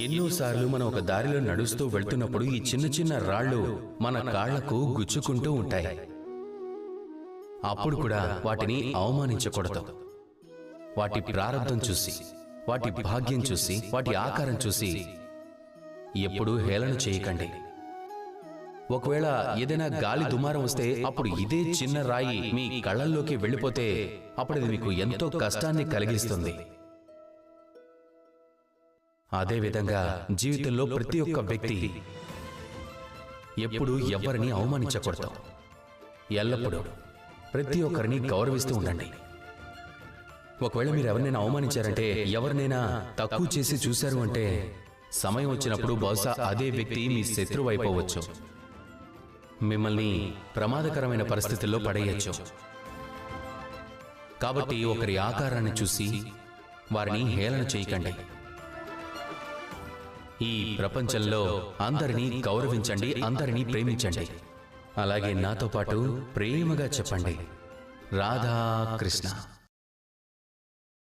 ఎన్నోసార్లు మనం ఒక దారిలో నడుస్తూ వెళ్తున్నప్పుడు ఈ చిన్న చిన్న రాళ్ళు మన కాళ్లకు గుచ్చుకుంటూ ఉంటాయి. అప్పుడు కూడా వాటిని అవమానించకూడదు. వాటి ప్రారంధం చూసి, వాటి భాగ్యం చూసి, వాటి ఆకారం చూసి ఎప్పుడూ హేళన చేయకండి. ఒకవేళ ఏదైనా గాలి దుమారం వస్తే అప్పుడు ఇదే చిన్న రాయి మీ కళ్ళల్లోకి వెళ్ళిపోతే అప్పుడు అది మీకు ఎంతో కష్టాన్ని కలిగిస్తుంది. అదేవిధంగా జీవితంలో ప్రతి ఒక్క వ్యక్తి ఎప్పుడూ ఎవరిని అవమానించకూడదు. ఎల్లప్పుడూ ప్రతి ఒక్కరిని గౌరవిస్తూ ఉండండి. ఒకవేళ మీరు ఎవరినైనా అవమానించారంటే, ఎవరినైనా తక్కువ చేసి చూశారు అంటే సమయం వచ్చినప్పుడు బహుశా అదే వ్యక్తి మీ శత్రువు అయిపోవచ్చు. మిమ్మల్ని ప్రమాదకరమైన పరిస్థితుల్లో పడేయచ్చు. కాబట్టి ఒకరి ఆకారాన్ని చూసి వారిని హేళన చేయకండి. ఈ ప్రపంచంలో అందరినీ గౌరవించండి, అందరినీ ప్రేమించండి. అలాగే నాతో పాటు ప్రేమగా చెప్పండి, రాధా కృష్ణ.